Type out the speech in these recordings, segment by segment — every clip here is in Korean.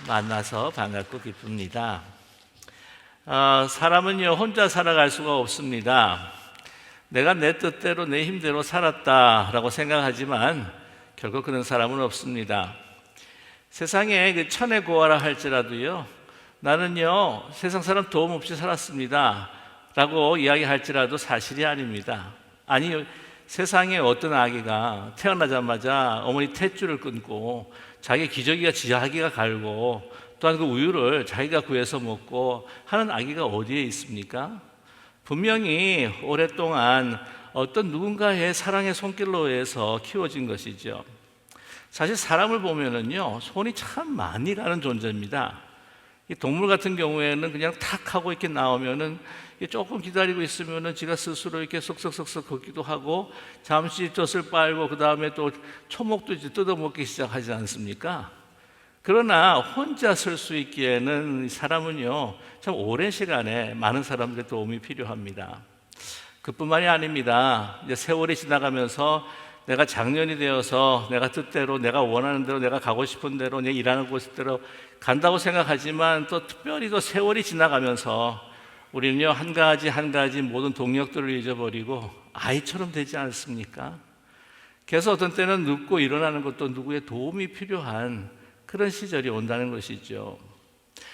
만나서 반갑고 기쁩니다. 사람은요, 혼자 살아갈 수가 없습니다. 내가 내 뜻대로 내 힘대로 살았다라고 생각하지만 결국 그런 사람은 없습니다. 세상에 그 천의 고아라 할지라도요, 나는요 세상 사람 도움 없이 살았습니다 라고 이야기할지라도 사실이 아닙니다. 아니, 세상에 어떤 아기가 태어나자마자 어머니 탯줄을 끊고 자기 기저귀가 지하기가 갈고 또한 그 우유를 자기가 구해서 먹고 하는 아기가 어디에 있습니까? 분명히 오랫동안 어떤 누군가의 사랑의 손길로 의해서 키워진 것이죠. 사실 사람을 보면은요, 손이 참 많이 가는 존재입니다. 이 동물 같은 경우에는 그냥 탁 하고 이렇게 나오면은 조금 기다리고 있으면은 지가 스스로 이렇게 쏙쏙쏙쏙 걷기도 하고 잠시 젖을 빨고 그 다음에 또 초목도 이제 뜯어먹기 시작하지 않습니까? 그러나 혼자 설 수 있기에는 사람은요 참 오랜 시간에 많은 사람들의 도움이 필요합니다. 그뿐만이 아닙니다. 이제 세월이 지나가면서 내가 장년이 되어서 내가 뜻대로 내가 원하는 대로 내가 가고 싶은 대로 내 일하는 곳대로 간다고 생각하지만 또 특별히 또 세월이 지나가면서 우리는요 한 가지 모든 동력들을 잊어버리고 아이처럼 되지 않습니까? 그래서 어떤 때는 눕고 일어나는 것도 누구의 도움이 필요한 그런 시절이 온다는 것이죠.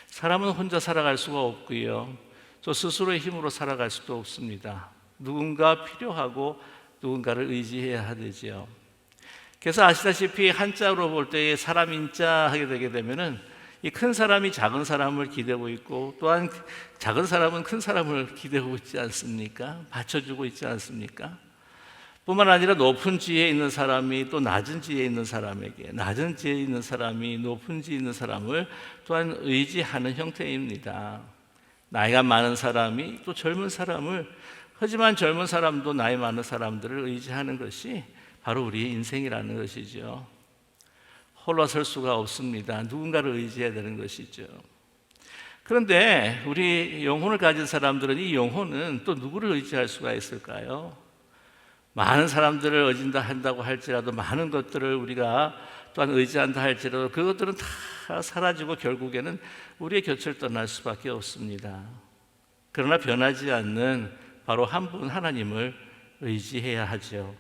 사람은 혼자 살아갈 수가 없고요, 또 스스로의 힘으로 살아갈 수도 없습니다. 누군가 필요하고 누군가를 의지해야 되지요. 그래서 아시다시피 한자로 볼 때 사람인자 하게 되게 되면은 이 큰 사람이 작은 사람을 기대고 있고 또한 작은 사람은 큰 사람을 기대고 있지 않습니까? 받쳐주고 있지 않습니까? 뿐만 아니라 높은 지혜에 있는 사람이 또 낮은 지혜에 있는 사람에게, 낮은 지혜에 있는 사람이 높은 지혜에 있는 사람을 또한 의지하는 형태입니다. 나이가 많은 사람이 또 젊은 사람을, 하지만 젊은 사람도 나이 많은 사람들을 의지하는 것이 바로 우리의 인생이라는 것이죠. 홀로 설 수가 없습니다. 누군가를 의지해야 되는 것이죠. 그런데 우리 영혼을 가진 사람들은 이 영혼은 또 누구를 의지할 수가 있을까요? 많은 사람들을 의지한다 한다고 할지라도, 많은 것들을 우리가 또한 의지한다 할지라도 그것들은 다 사라지고 결국에는 우리의 곁을 떠날 수밖에 없습니다. 그러나 변하지 않는 바로 한 분 하나님을 의지해야 하죠.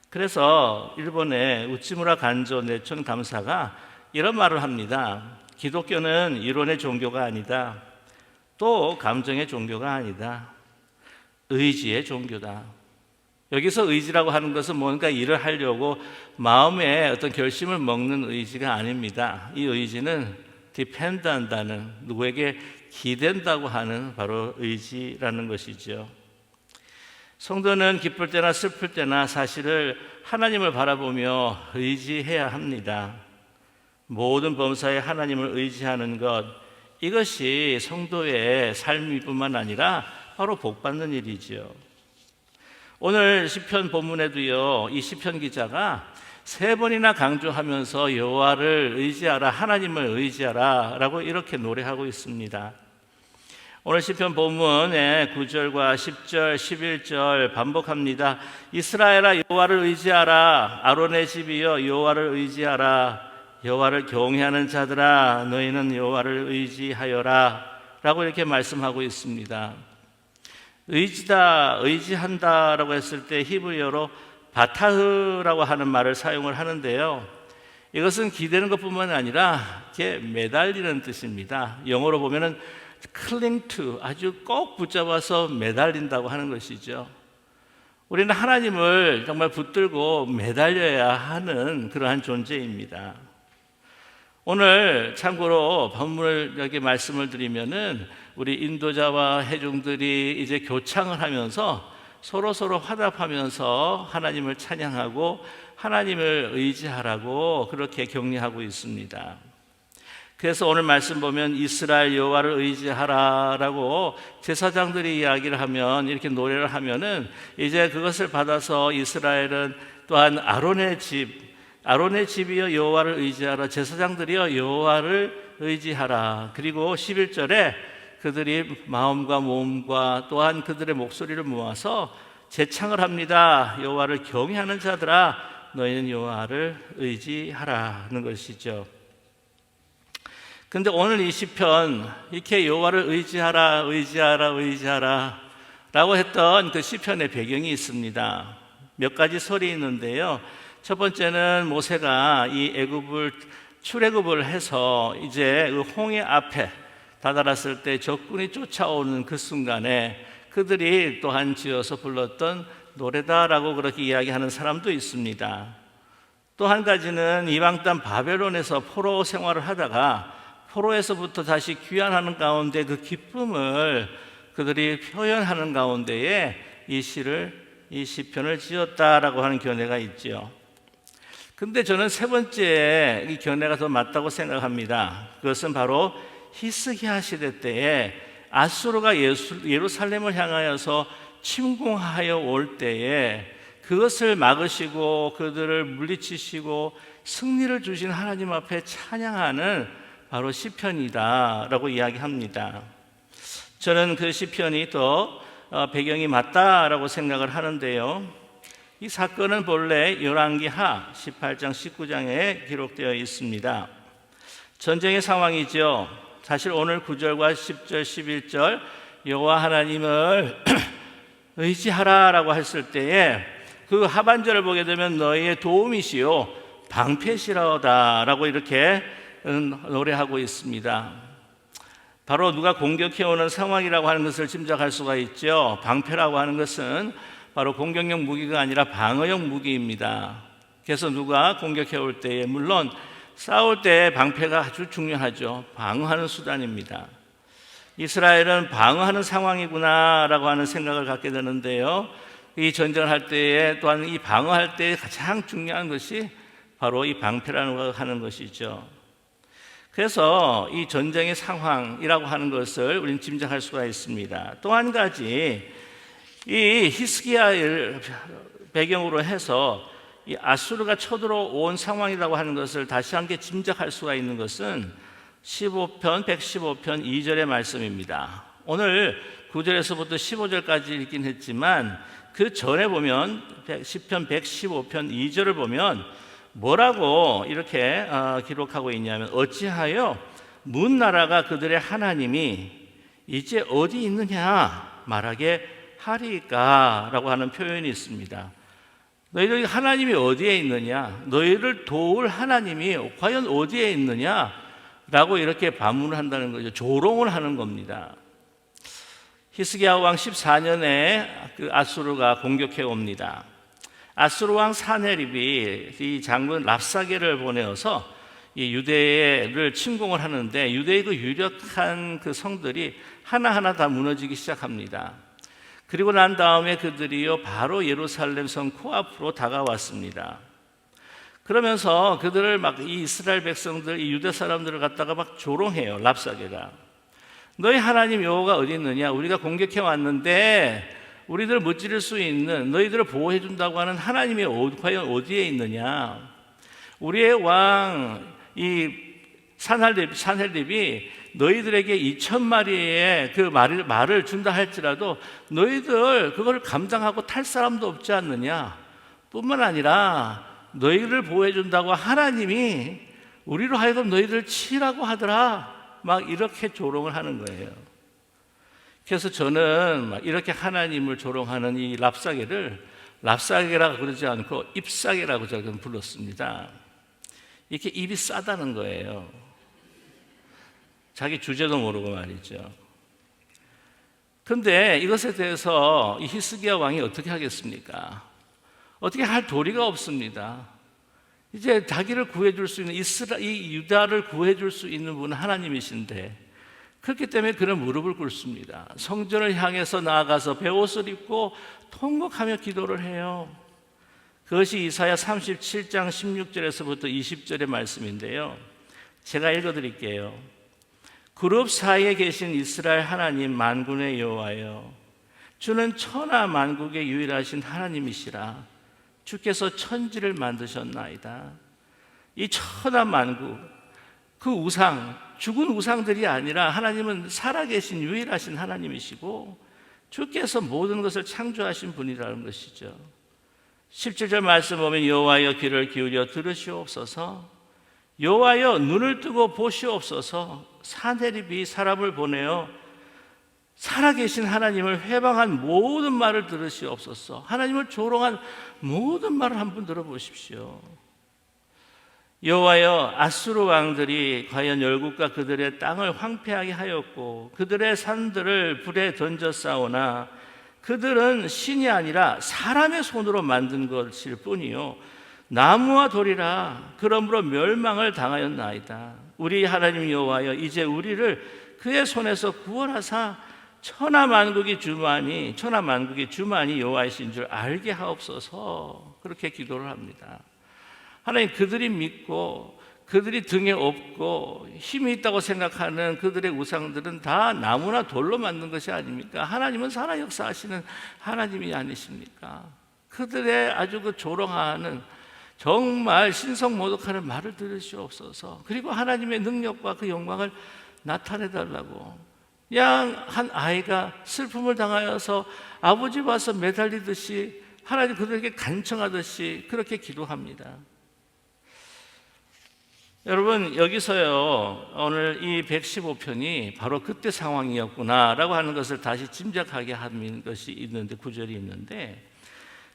그래서 일본의 우치무라 간조 내촌 감사가 이런 말을 합니다. 기독교는 이론의 종교가 아니다. 또 감정의 종교가 아니다. 의지의 종교다. 여기서 의지라고 하는 것은 뭔가 일을 하려고 마음에 어떤 결심을 먹는 의지가 아닙니다. 이 의지는 depend 한다는, 누구에게 기댄다고 하는 바로 의지라는 것이죠. 성도는 기쁠 때나 슬플 때나 사실을 하나님을 바라보며 의지해야 합니다. 모든 범사에 하나님을 의지하는 것, 이것이 성도의 삶이뿐만 아니라 바로 복받는 일이죠. 오늘 시편 본문에도요, 이 시편 기자가 3번이나 강조하면서 여호와를 의지하라, 하나님을 의지하라 라고 이렇게 노래하고 있습니다. 오늘 시편 본문의 9절과 10절, 11절 반복합니다. 이스라엘아 여호와를 의지하라, 아론의 집이여 여호와를 의지하라, 여호와를 경외하는 자들아 너희는 여호와를 의지하여라 라고 이렇게 말씀하고 있습니다. 의지다, 의지한다라고 했을 때 히브리어로 바타흐라고 하는 말을 사용을 하는데요, 이것은 기대는 것뿐만 아니라 이렇게 매달리는 뜻입니다. 영어로 보면은 cling to, 아주 꼭 붙잡아서 매달린다고 하는 것이죠. 우리는 하나님을 정말 붙들고 매달려야 하는 그러한 존재입니다. 오늘 참고로 본문을 여기 말씀을 드리면은 우리 인도자와 회중들이 이제 교창을 하면서 서로 화답하면서 하나님을 찬양하고 하나님을 의지하라고 그렇게 격려하고 있습니다. 그래서 오늘 말씀 보면 이스라엘 여호와를 의지하라라고 제사장들이 이야기를 하면, 이렇게 노래를 하면은 이제 그것을 받아서 이스라엘은 또한 아론의 집이여 여호와를 의지하라, 제사장들이여 여호와를 의지하라. 그리고 11절에 그들이 마음과 몸과 또한 그들의 목소리를 모아서 제창을 합니다. 여호와를 경외하는 자들아 너희는 여호와를 의지하라는 것이죠. 근데 오늘 이 시편 이렇게 여호와를 의지하라 의지하라 의지하라 라고 했던 그 시편의 배경이 있습니다. 몇 가지 설이 있는데요. 첫 번째는 모세가 이 출애굽을 해서 이제 그 홍해 앞에 다다랐을 때 적군이 쫓아오는 그 순간에 그들이 또한 지어서 불렀던 노래다라고 그렇게 이야기하는 사람도 있습니다. 또 한 가지는 이방 땅 바벨론에서 포로 생활을 하다가 포로에서부터 다시 귀환하는 가운데 그 기쁨을 그들이 표현하는 가운데에 이 시편을 지었다라고 하는 견해가 있죠. 근데 저는 세 번째 이 견해가 더 맞다고 생각합니다. 그것은 바로 히스기야 시대 때에 아수르가 예루살렘을 향하여서 침공하여 올 때에 그것을 막으시고 그들을 물리치시고 승리를 주신 하나님 앞에 찬양하는 바로 시편이다라고 이야기합니다. 저는 그 시편이 더 배경이 맞다라고 생각을 하는데요. 이 사건은 본래 열왕기하 18장 19장에 기록되어 있습니다. 전쟁의 상황이죠. 사실 오늘 9절과 10절 11절 여호와 하나님을 의지하라라고 했을 때에 그 하반절을 보게 되면 너희의 도움이시요 방패시라다라고 이렇게 노래하고 있습니다. 바로 누가 공격해오는 상황이라고 하는 것을 짐작할 수가 있죠. 방패라고 하는 것은 바로 공격용 무기가 아니라 방어용 무기입니다. 그래서 누가 공격해올 때에 물론 싸울 때 방패가 아주 중요하죠. 방어하는 수단입니다. 이스라엘은 방어하는 상황이구나라고 하는 생각을 갖게 되는데요. 이 전쟁을 할 때에 또한 이 방어할 때 가장 중요한 것이 바로 이 방패라는 하는 것이죠. 그래서 이 전쟁의 상황이라고 하는 것을 우리는 짐작할 수가 있습니다. 또 한 가지 이 히스기야를 배경으로 해서 이 아수르가 쳐들어온 상황이라고 하는 것을 다시 함께 짐작할 수가 있는 것은 115편 2절의 말씀입니다. 오늘 9절에서부터 15절까지 읽긴 했지만 그 전에 보면 시편 115편 2절을 보면 뭐라고 이렇게 기록하고 있냐면 어찌하여 문 나라가 그들의 하나님이 이제 어디 있느냐 말하게 하리까 라고 하는 표현이 있습니다. 너희들 하나님이 어디에 있느냐, 너희를 도울 하나님이 과연 어디에 있느냐 라고 이렇게 반문을 한다는 거죠. 조롱을 하는 겁니다. 히스기야 왕 14년에 그 아수르가 공격해 옵니다. 아수르 왕 사네립이 이 장군 랍사게를 보내어서 이 유대를 침공을 하는데 유대의 그 유력한 그 성들이 하나하나 다 무너지기 시작합니다. 그리고 난 다음에 그들이요 바로 예루살렘 성 코앞으로 다가왔습니다. 그러면서 그들을 막 이 이스라엘 백성들, 이 유대 사람들을 갖다가 막 조롱해요. 랍사게가 너희 하나님 여호와가 어디 있느냐? 우리가 공격해 왔는데 우리들을 무찌를 수 있는 너희들을 보호해 준다고 하는 하나님이 과연 어디에 있느냐? 우리의 왕 이 산헬립이 너희들에게 2,000마리의 그 말을 준다 할지라도 너희들 그걸 감당하고 탈 사람도 없지 않느냐? 뿐만 아니라 너희를 보호해 준다고 하나님이 우리로 하여금 너희들을 치라고 하더라. 막 이렇게 조롱을 하는 거예요. 그래서 저는 막 이렇게 하나님을 조롱하는 이 랍사게를 랍사게라고 그러지 않고 잎사게라고 저는 불렀습니다. 이렇게 입이 싸다는 거예요. 자기 주제도 모르고 말이죠. 그런데 이것에 대해서 이 히스기야 왕이 어떻게 하겠습니까? 어떻게 할 도리가 없습니다. 이제 자기를 구해줄 수 있는 이 유다를 구해줄 수 있는 분은 하나님이신데 그렇기 때문에 그는 무릎을 꿇습니다. 성전을 향해서 나아가서 베옷을 입고 통곡하며 기도를 해요. 그것이 이사야 37장 16절에서부터 20절의 말씀인데요. 제가 읽어드릴게요. 그룹 사이에 계신 이스라엘 하나님 만군의 여호와여, 주는 천하 만국의 유일하신 하나님이시라. 주께서 천지를 만드셨나이다. 이 천하 만국, 그 우상, 죽은 우상들이 아니라 하나님은 살아계신 유일하신 하나님이시고 주께서 모든 것을 창조하신 분이라는 것이죠. 17절 말씀 보면 여호와여 귀를 기울여 들으시옵소서. 여호와여 눈을 뜨고 보시옵소서. 사내립이 사람을 보내어 살아계신 하나님을 회방한 모든 말을 들으시옵소서. 하나님을 조롱한 모든 말을 한번 들어보십시오. 여호와여 아수르 왕들이 과연 열국과 그들의 땅을 황폐하게 하였고 그들의 산들을 불에 던져 싸우나 그들은 신이 아니라 사람의 손으로 만든 것일 뿐이요 나무와 돌이라 그러므로 멸망을 당하였나이다. 우리 하나님 여호와여 이제 우리를 그의 손에서 구원하사 천하만국의 주만이 여호와이신 줄 알게 하옵소서. 그렇게 기도를 합니다. 하나님, 그들이 믿고 그들이 등에 업고 힘이 있다고 생각하는 그들의 우상들은 다 나무나 돌로 만든 것이 아닙니까? 하나님은 살아 역사하시는 하나님이 아니십니까? 그들의 아주 그 조롱하는 정말 신성모독하는 말을 들으시옵소서. 그리고 하나님의 능력과 그 영광을 나타내달라고. 그냥 한 아이가 슬픔을 당하여서 아버지 와서 매달리듯이 하나님 그들에게 간청하듯이 그렇게 기도합니다. 여러분, 여기서요 오늘 이 115편이 바로 그때 상황이었구나라고 하는 것을 다시 짐작하게 하는 것이 있는데, 구절이 있는데,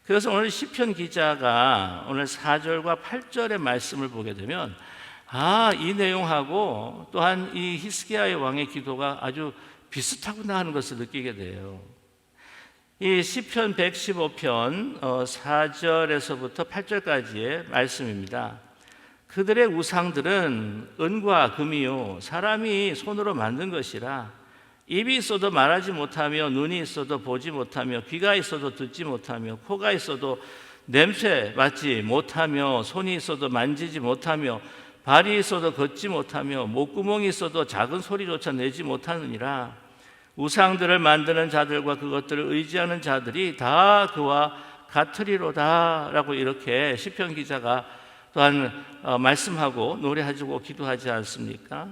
그래서 오늘 시편 기자가 오늘 4절과 8절의 말씀을 보게 되면 이 내용하고 또한 이 히스기야의 왕의 기도가 아주 비슷하구나 하는 것을 느끼게 돼요. 이 시편 115편 4절에서부터 8절까지의 말씀입니다. 그들의 우상들은 은과 금이요 사람이 손으로 만든 것이라 입이 있어도 말하지 못하며 눈이 있어도 보지 못하며 귀가 있어도 듣지 못하며 코가 있어도 냄새 맡지 못하며 손이 있어도 만지지 못하며 발이 있어도 걷지 못하며 목구멍이 있어도 작은 소리조차 내지 못하느니라. 우상들을 만드는 자들과 그것들을 의지하는 자들이 다 그와 같으리로다 라고 이렇게 시편 기자가 또한 말씀하고 노래하고 기도하지 않습니까?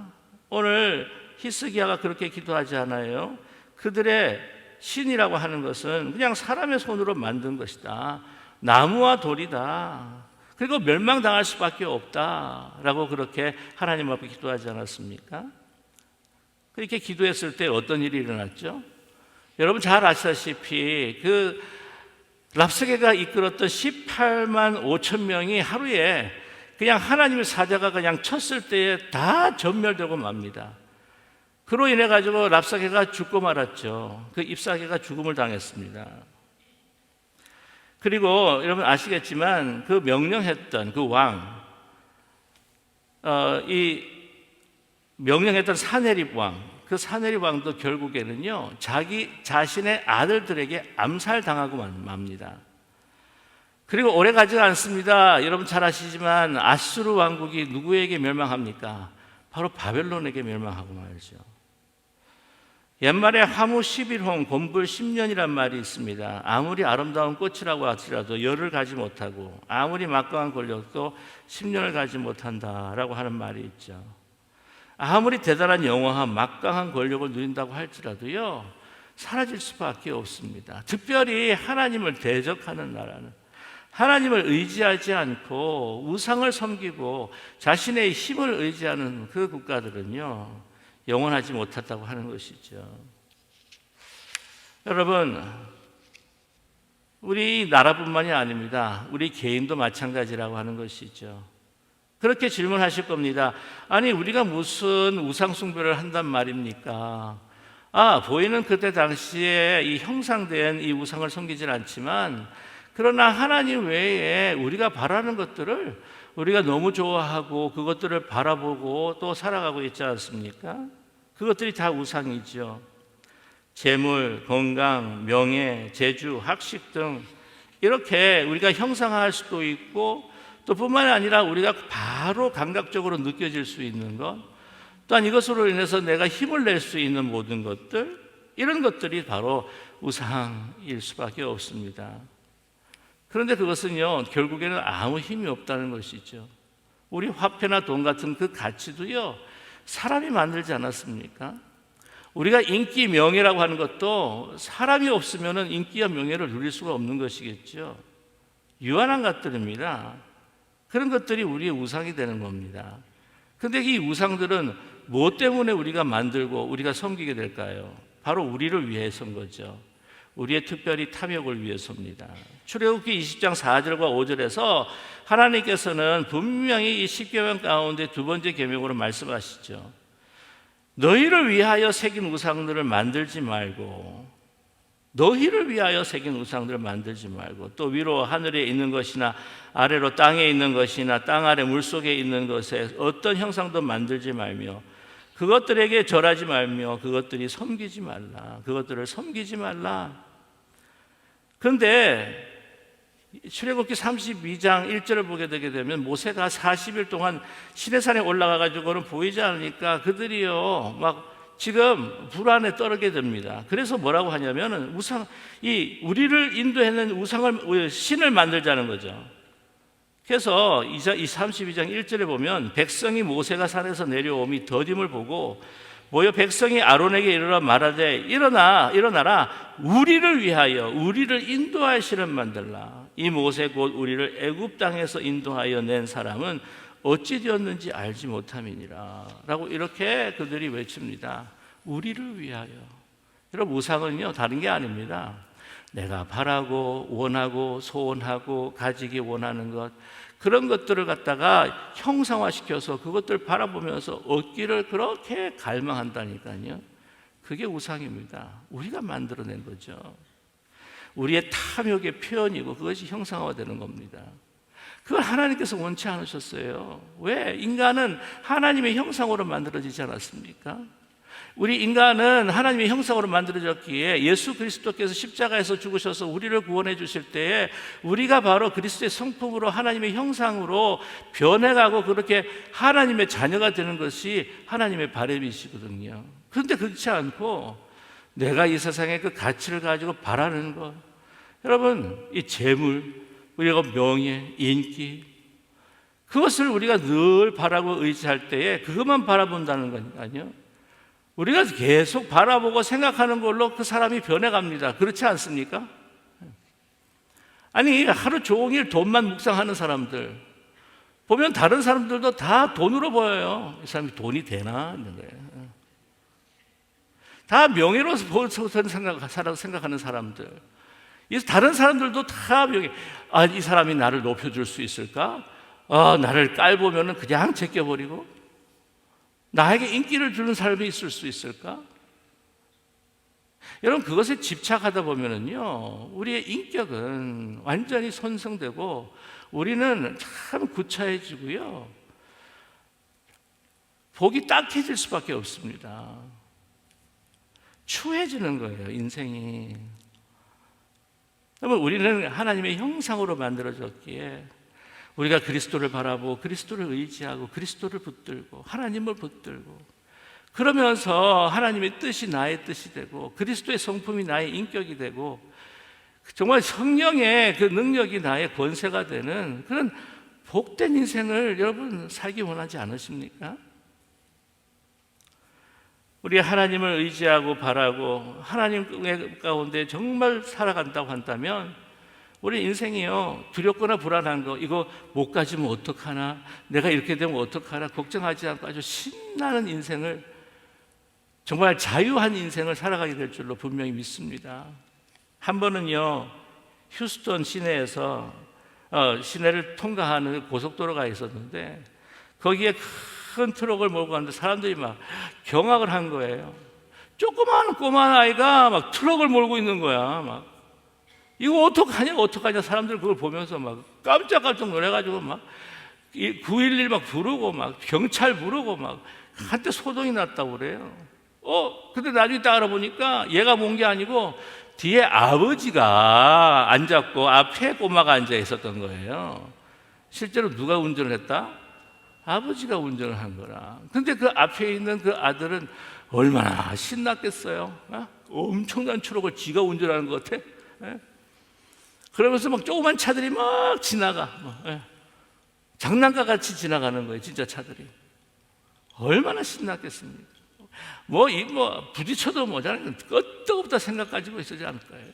오늘 히스기야가 그렇게 기도하지 않아요? 그들의 신이라고 하는 것은 그냥 사람의 손으로 만든 것이다. 나무와 돌이다. 그리고 멸망당할 수밖에 없다라고 그렇게 하나님 앞에 기도하지 않았습니까? 그렇게 기도했을 때 어떤 일이 일어났죠? 여러분 잘 아시다시피 그 랍사게가 이끌었던 18만 5천 명이 하루에 그냥 하나님의 사자가 그냥 쳤을 때에 다 전멸되고 맙니다. 그로 인해 가지고 랍사게가 죽고 말았죠. 그 입사게가 죽음을 당했습니다. 그리고 여러분 아시겠지만 그 명령했던 그 왕, 이 명령했던 사네립 왕, 그 사네립 왕도 결국에는요 자기 자신의 아들들에게 암살당하고 맙니다. 그리고 오래 가지가 않습니다. 여러분 잘 아시지만 아수르 왕국이 누구에게 멸망합니까? 바로 바벨론에게 멸망하고 말죠. 옛말에 화무 11홍 곤불 10년이란 말이 있습니다. 아무리 아름다운 꽃이라고 할지라도 열을 가지 못하고 아무리 막강한 권력도 10년을 가지 못한다라고 하는 말이 있죠. 아무리 대단한 영화와 막강한 권력을 누린다고 할지라도요 사라질 수밖에 없습니다. 특별히 하나님을 대적하는 나라는, 하나님을 의지하지 않고 우상을 섬기고 자신의 힘을 의지하는 그 국가들은요 영원하지 못한다고 하는 것이죠. 여러분, 우리 나라뿐만이 아닙니다. 우리 개인도 마찬가지라고 하는 것이죠. 그렇게 질문하실 겁니다. 아니 우리가 무슨 우상 숭배를 한단 말입니까? 보이는 그때 당시에 이 형상된 이 우상을 섬기질 않지만 그러나 하나님 외에 우리가 바라는 것들을 우리가 너무 좋아하고 그것들을 바라보고 또 살아가고 있지 않습니까? 그것들이 다 우상이죠. 재물, 건강, 명예, 재주, 학식 등 이렇게 우리가 형상화할 수도 있고 또 뿐만 아니라 우리가 바로 감각적으로 느껴질 수 있는 것, 또한 이것으로 인해서 내가 힘을 낼 수 있는 모든 것들, 이런 것들이 바로 우상일 수밖에 없습니다. 그런데 그것은요 결국에는 아무 힘이 없다는 것이죠. 우리 화폐나 돈 같은 그 가치도요 사람이 만들지 않았습니까? 우리가 인기, 명예라고 하는 것도 사람이 없으면 인기와 명예를 누릴 수가 없는 것이겠죠. 유한한 것들입니다. 그런 것들이 우리의 우상이 되는 겁니다. 근데 이 우상들은 무엇 때문에 우리가 만들고 우리가 섬기게 될까요? 바로 우리를 위해서인 거죠. 우리의 특별히 탐욕을 위해서입니다. 출애굽기 20장 4절과 5절에서 하나님께서는 분명히 이 10계명 가운데 두 번째 계명으로 말씀하시죠. 너희를 위하여 새긴 우상들을 만들지 말고, 너희를 위하여 새긴 우상들을 만들지 말고, 또 위로 하늘에 있는 것이나 아래로 땅에 있는 것이나 땅 아래 물속에 있는 것에 어떤 형상도 만들지 말며 그것들에게 절하지 말며 그것들을 섬기지 말라. 그런데 출애굽기 32장 1절을 보게 되게 되면 모세가 40일 동안 시내산에 올라가 가지고는 보이지 않으니까 그들이요 막 지금 불안에 떨게 됩니다. 그래서 뭐라고 하냐면은 우리를 인도하는 우상을, 신을 만들자는 거죠. 그래서 이 32장 1절에 보면 백성이 모세가 산에서 내려오미 더딤을 보고 모여 백성이 아론에게 이르러 말하되 일어나라 우리를 위하여 우리를 인도할 신을 만들라. 이 모세 곧 우리를 애굽 땅에서 인도하여 낸 사람은 어찌 되었는지 알지 못함이니라 라고 이렇게 그들이 외칩니다. 우리를 위하여. 여러분, 우상은요 다른 게 아닙니다. 내가 바라고 원하고 소원하고 가지기 원하는 것, 그런 것들을 갖다가 형상화시켜서 그것들을 바라보면서 얻기를 그렇게 갈망한다니까요. 그게 우상입니다. 우리가 만들어낸 거죠. 우리의 탐욕의 표현이고 그것이 형상화되는 겁니다. 그걸 하나님께서 원치 않으셨어요. 왜? 인간은 하나님의 형상으로 만들어지지 않았습니까? 우리 인간은 하나님의 형상으로 만들어졌기에 예수 그리스도께서 십자가에서 죽으셔서 우리를 구원해 주실 때에 우리가 바로 그리스도의 성품으로 하나님의 형상으로 변해가고 그렇게 하나님의 자녀가 되는 것이 하나님의 바람이시거든요. 그런데 그렇지 않고 내가 이 세상에 그 가치를 가지고 바라는 것, 여러분, 이 재물, 우리가 명예, 인기, 그것을 우리가 늘 바라고 의지할 때에 그것만 바라본다는 거니까요. 우리가 계속 바라보고 생각하는 걸로 그 사람이 변해갑니다. 그렇지 않습니까? 아니, 하루 종일 돈만 묵상하는 사람들 보면 다른 사람들도 다 돈으로 보여요. 이 사람이 돈이 되나? 있는 거예요. 다 명예로서 생각하는 사람들. 다른 사람들도 다 명예. 이 사람이 나를 높여줄 수 있을까? 나를 깔보면 그냥 제껴버리고 나에게 인기를 주는 사람이 있을 수 있을까? 여러분, 그것에 집착하다 보면은요, 우리의 인격은 완전히 손상되고 우리는 참 구차해지고요, 복이 딱해질 수밖에 없습니다. 추해지는 거예요, 인생이. 여러분, 우리는 하나님의 형상으로 만들어졌기에 우리가 그리스도를 바라보고 그리스도를 의지하고 그리스도를 붙들고 하나님을 붙들고 그러면서 하나님의 뜻이 나의 뜻이 되고 그리스도의 성품이 나의 인격이 되고 정말 성령의 그 능력이 나의 권세가 되는 그런 복된 인생을 여러분 살기 원하지 않으십니까? 우리 하나님을 의지하고 바라고 하나님 가운데 정말 살아간다고 한다면 우리 인생이요, 두렵거나 불안한 거, 이거 못 가지면 어떡하나, 내가 이렇게 되면 어떡하나 걱정하지 않고 아주 신나는 인생을, 정말 자유한 인생을 살아가게 될 줄로 분명히 믿습니다. 한 번은요, 휴스턴 시내에서 시내를 통과하는 고속도로가 있었는데 거기에 큰 트럭을 몰고 갔는데 사람들이 막 경악을 한 거예요. 조그마한 꼬마한 아이가 막 트럭을 몰고 있는 거야. 막 이거 어떡하냐 사람들 그걸 보면서 막 깜짝깜짝 놀래가지고 막 911 막 부르고 막 경찰 부르고 막 한때 소동이 났다고 그래요. 근데 나중에 딱 알아보니까 얘가 몬 게 아니고 뒤에 아버지가 앉았고 앞에 꼬마가 앉아 있었던 거예요. 실제로 누가 운전을 했다? 아버지가 운전을 한 거라. 근데 그 앞에 있는 그 아들은 얼마나 신났겠어요. 엄청난 트럭을 지가 운전하는 것 같아. 그러면서 막 조그만 차들이 막 지나가. 장난감 같이 지나가는 거예요, 진짜 차들이. 얼마나 신났겠습니까? 부딪혀도 모자라는 끄떡없다 생각 가지고 있지 않을까요?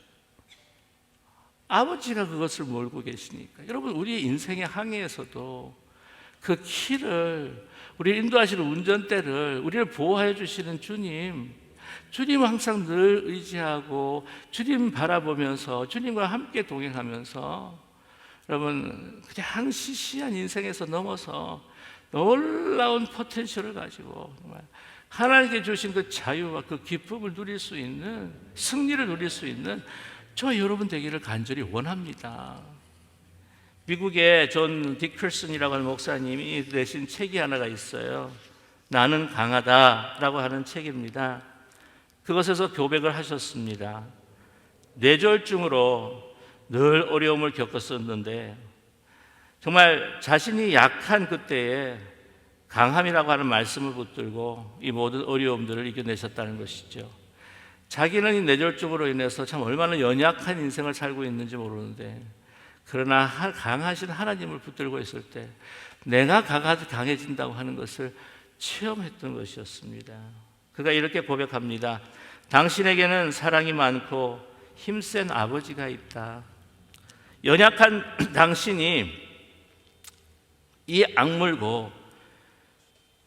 아버지가 그것을 몰고 계시니까. 여러분, 우리의 인생의 항해에서도 그 키를, 우리 인도하시는 운전대를, 우리를 보호해 주시는 주님 항상 늘 의지하고 주님 바라보면서 주님과 함께 동행하면서 여러분 그냥 시시한 인생에서 넘어서 놀라운 포텐셜을 가지고 정말 하나님께 주신 그 자유와 그 기쁨을 누릴 수 있는, 승리를 누릴 수 있는 저 여러분 되기를 간절히 원합니다. 미국의 존 디클슨이라고 하는 목사님이 내신 책이 하나가 있어요. 나는 강하다라고 하는 책입니다. 그것에서 고백을 하셨습니다. 뇌졸중으로 늘 어려움을 겪었었는데 정말 자신이 약한 그때에 강함이라고 하는 말씀을 붙들고 이 모든 어려움들을 이겨내셨다는 것이죠. 자기는 이 뇌졸중으로 인해서 참 얼마나 연약한 인생을 살고 있는지 모르는데 그러나 강하신 하나님을 붙들고 있을 때 내가 강해진다고 하는 것을 체험했던 것이었습니다. 그가 이렇게 고백합니다. 당신에게는 사랑이 많고 힘센 아버지가 있다. 연약한 당신이 이 악물고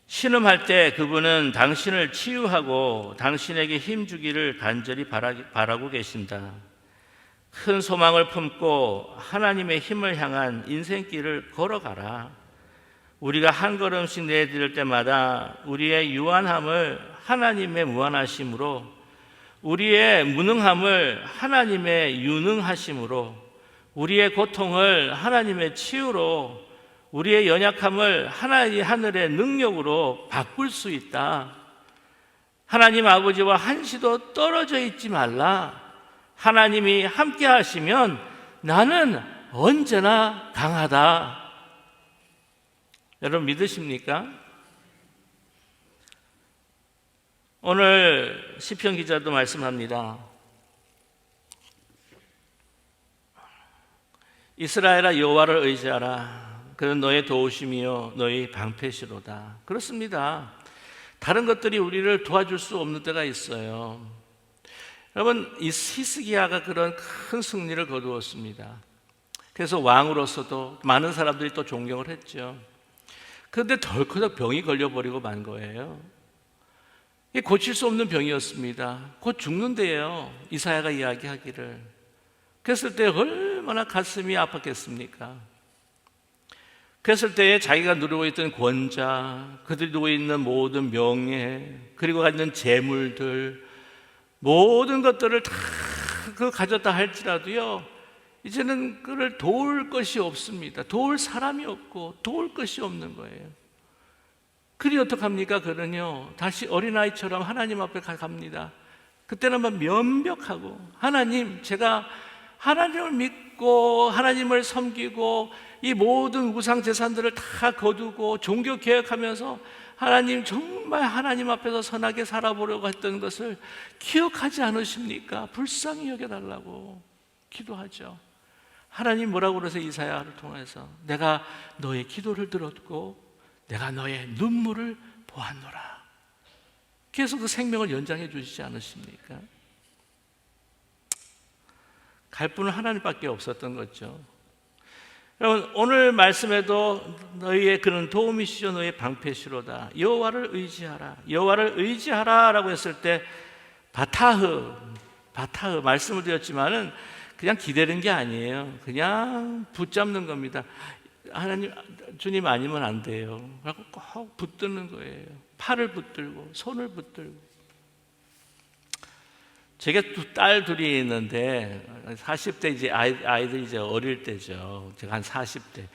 신음할 때 그분은 당신을 치유하고 당신에게 힘 주기를 간절히 바라고 계신다. 큰 소망을 품고 하나님의 힘을 향한 인생길을 걸어가라. 우리가 한 걸음씩 내디딜 때마다 우리의 유한함을 하나님의 무한하심으로, 우리의 무능함을 하나님의 유능하심으로, 우리의 고통을 하나님의 치유로, 우리의 연약함을 하나님의 하늘의 능력으로 바꿀 수 있다. 하나님 아버지와 한시도 떨어져 있지 말라. 하나님이 함께 하시면 나는 언제나 강하다. 여러분 믿으십니까? 오늘 시편 기자도 말씀합니다. 이스라엘아 여호와를 의지하라. 그는 너의 도우심이요 너의 방패시로다. 그렇습니다. 다른 것들이 우리를 도와줄 수 없는 때가 있어요. 여러분 이 히스기야가 그런 큰 승리를 거두었습니다. 그래서 왕으로서도 많은 사람들이 또 존경을 했죠. 그런데 덜커덕 병이 걸려버리고 만 거예요. 이게 고칠 수 없는 병이었습니다. 곧 죽는데요. 이사야가 이야기하기를. 그랬을 때 얼마나 가슴이 아팠겠습니까? 그랬을 때에 자기가 누리고 있던 권자, 그들이 누리고 있는 모든 명예, 그리고 갖는 재물들, 모든 것들을 다 가졌다 할지라도요, 이제는 그를 도울 것이 없습니다. 도울 사람이 없고 도울 것이 없는 거예요. 그리 어떡합니까? 그는요 다시 어린아이처럼 하나님 앞에 갑니다. 그때는 막 면벽하고, 하나님, 제가 하나님을 믿고 하나님을 섬기고 이 모든 우상 재산들을 다 거두고 종교 개혁하면서 하나님, 정말 하나님 앞에서 선하게 살아보려고 했던 것을 기억하지 않으십니까? 불쌍히 여겨달라고 기도하죠. 하나님 뭐라고 그러세요? 이사야를 통해서 내가 너의 기도를 들었고 내가 너의 눈물을 보았노라. 계속 그 생명을 연장해 주시지 않으십니까? 갈 분은 하나님밖에 없었던 거죠. 여러분 오늘 말씀에도 너희의 그는 도움이시죠 너희의 방패시로다. 여호와를 의지하라. 여호와를 의지하라라고 했을 때 바타흐 말씀을 드렸지만은 그냥 기대는 게 아니에요. 그냥 붙잡는 겁니다. 하나님, 주님 아니면 안 돼요. 그래서 꼭 붙드는 거예요. 팔을 붙들고 손을 붙들고. 제가 딸 둘이 있는데 40대 이제 아이들이 이제 어릴 때죠. 제가 한 40대.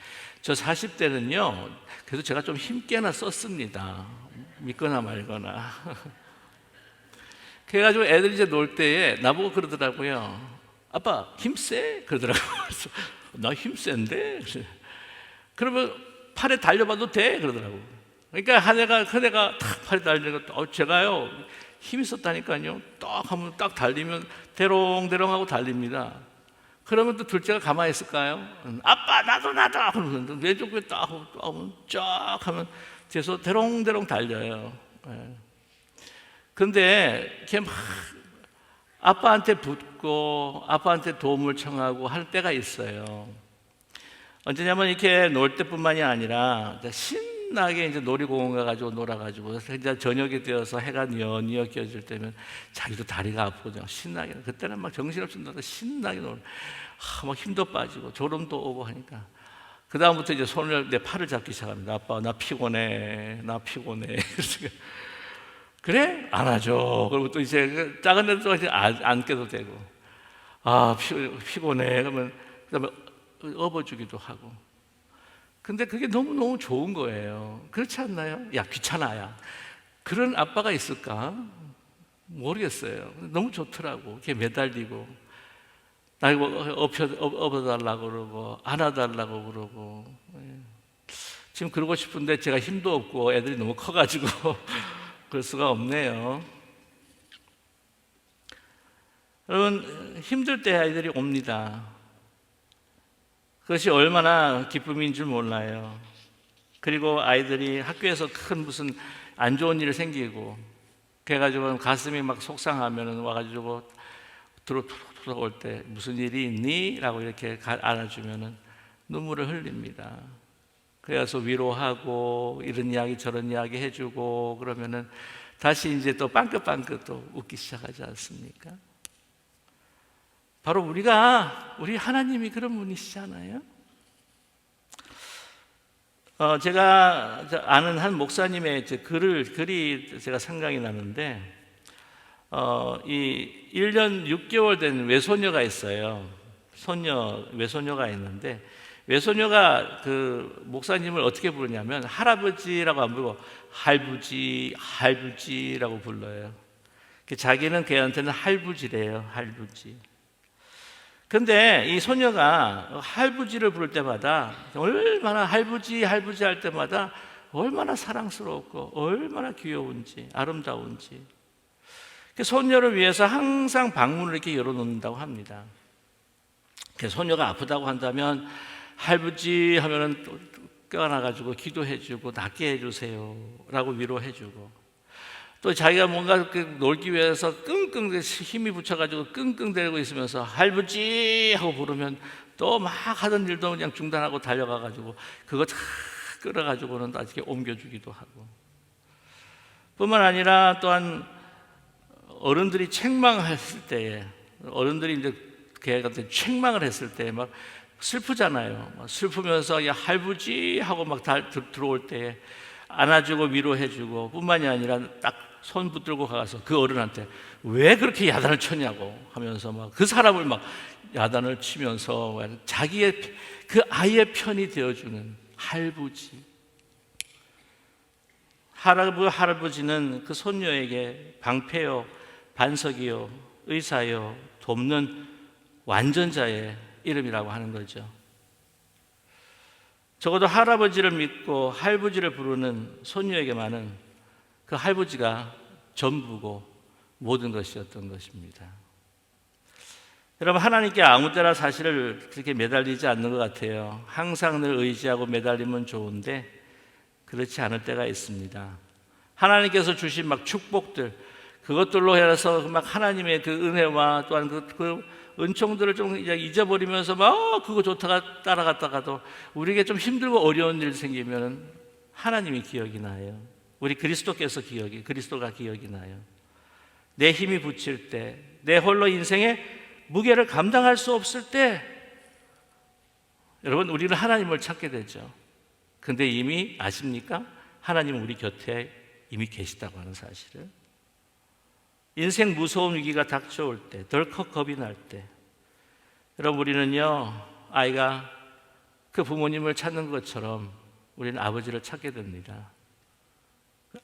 저 40대는요. 그래서 제가 좀 힘께나 썼습니다. 믿거나 말거나. 그래가지고 애들이 이제 놀 때에 나보고 그러더라고요. 아빠 힘세? 그러더라고요. 나 힘센데? 그러면 팔에 달려봐도 돼? 그러더라고요. 그러니까 큰애가 탁 팔에 달리니까 제가요 힘이 있었다니까요. 딱 하면 딱 달리면 대롱대롱하고 달립니다. 그러면 또 둘째가 가만히 있을까요? 아빠 나도 그러면 왼쪽에 딱 하면 쫙 하면 뒤에서 대롱대롱 달려요. 그런데 걔 막 아빠한테 붙고 아빠한테 도움을 청하고 할 때가 있어요. 언제냐면 이렇게 놀 때뿐만이 아니라 신나게 이제 놀이공원 가가지고 놀아가지고 이제 저녁이 되어서 해가 뉘어 껴질 때면 자기도 다리가 아프고 신나게, 그때는 막 정신없이 놀다 신나게 막 힘도 빠지고 졸음도 오고 하니까 그 다음부터 이제 손을 내 팔을 잡기 시작합니다. 아빠 나 피곤해, 나 피곤해. 그래? 안아줘. 그리고 또 이제 작은 데도 이제 안게도 되고, 피곤해. 그러면 그다음에 업어주기도 하고. 근데 그게 너무너무 좋은 거예요. 그렇지 않나요? 야, 귀찮아야. 그런 아빠가 있을까? 모르겠어요. 너무 좋더라고. 이렇게 매달리고, 나 이거 업어달라고 그러고, 안아달라고 그러고. 지금 그러고 싶은데 제가 힘도 없고 애들이 너무 커가지고 그럴 수가 없네요. 여러분, 힘들 때 아이들이 옵니다. 그것이 얼마나 기쁨인 줄 몰라요. 그리고 아이들이 학교에서 큰 무슨 안 좋은 일이 생기고 그래가지고 가슴이 막 속상하면 와가지고 들어올 때 무슨 일이 있니? 라고 이렇게 안아주면 눈물을 흘립니다. 그래서 위로하고 이런 이야기 저런 이야기 해주고 그러면은 다시 이제 또 빵긋빵긋 또 웃기 시작하지 않습니까? 바로 우리 하나님이 그런 분이시잖아요. 제가 아는 한 목사님의 글이 제가 생각이 나는데, 이 1년 6개월 된 외손녀가 있어요. 외손녀가 있는데, 외손녀가 그 목사님을 어떻게 부르냐면 할아버지라고 안 부르고 할부지라고 불러요. 자기는 걔한테는 할부지래요. 할부지. 근데 이 소녀가 할부지를 부를 때마다 얼마나 할부지 할 때마다 얼마나 사랑스럽고 얼마나 귀여운지 아름다운지, 그 소녀를 위해서 항상 방문을 이렇게 열어놓는다고 합니다. 그 소녀가 아프다고 한다면 할부지 하면은 또 껴안아가지고 기도해주고 낫게 해주세요 라고 위로해주고, 또 자기가 뭔가 놀기 위해서 끙끙 힘이 붙여가지고 끙끙대고 있으면서 할부지 하고 부르면 또 막 하던 일도 그냥 중단하고 달려가가지고 그거 다 끌어가지고는 나중에 옮겨주기도 하고, 뿐만 아니라 또한 어른들이 책망했을 때에, 어른들이 이제 걔한테 책망을 했을 때 막 슬프잖아요. 막 슬프면서 야 할부지 하고 막 들어올 때에 안아주고 위로해주고, 뿐만이 아니라 딱 손 붙들고 가서 그 어른한테 왜 그렇게 야단을 쳤냐고 하면서 막 그 사람을 막 야단을 치면서 자기의 그 아이의 편이 되어주는 할부지. 할아버지는 그 손녀에게 방패요, 반석이요, 의사요, 돕는 완전자의 이름이라고 하는 거죠. 적어도 할아버지를 믿고 할부지를 부르는 손녀에게만은 그 할부지가 전부고 모든 것이었던 것입니다. 여러분, 하나님께 아무 때나 사실을 그렇게 매달리지 않는 것 같아요. 항상 늘 의지하고 매달리면 좋은데 그렇지 않을 때가 있습니다. 하나님께서 주신 막 축복들, 그것들로 해서 막 하나님의 그 은혜와 또한 그 은총들을 좀 이제 잊어버리면서 막 그거 좋다가 따라갔다가도 우리에게 좀 힘들고 어려운 일 생기면 하나님이 기억이 나요. 우리 그리스도가 기억이 나요. 내 힘이 붙일 때, 내 홀로 인생의 무게를 감당할 수 없을 때, 여러분, 우리는 하나님을 찾게 되죠. 근데 이미 아십니까? 하나님은 우리 곁에 이미 계시다고 하는 사실을. 인생 무서운 위기가 닥쳐올 때, 덜컥 겁이 날 때, 여러분, 우리는요, 아이가 그 부모님을 찾는 것처럼 우리는 아버지를 찾게 됩니다.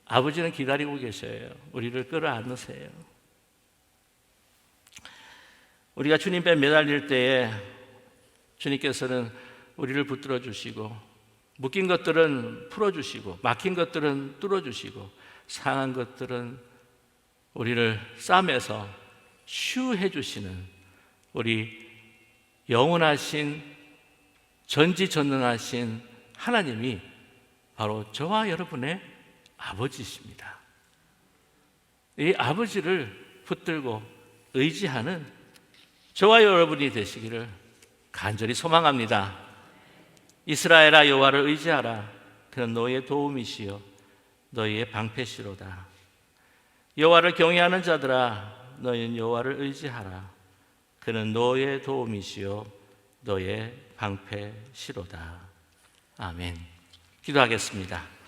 아버지는 기다리고 계셔요. 우리를 끌어안으세요. 우리가 주님께 매달릴 때에 주님께서는 우리를 붙들어 주시고, 묶인 것들은 풀어주시고, 막힌 것들은 뚫어주시고, 상한 것들은 우리를 싸매서 치유해 주시는 우리 영원하신 전지전능하신 하나님이 바로 저와 여러분의 아버지십니다. 이 아버지를 붙들고 의지하는 저와 여러분이 되시기를 간절히 소망합니다. 이스라엘아 여호와를 의지하라. 그는 너의 도움이시요 너희의 방패시로다. 여호와를 경외하는 자들아 너희는 여호와를 의지하라. 그는 너의 도움이시요 너의 방패시로다. 아멘. 기도하겠습니다.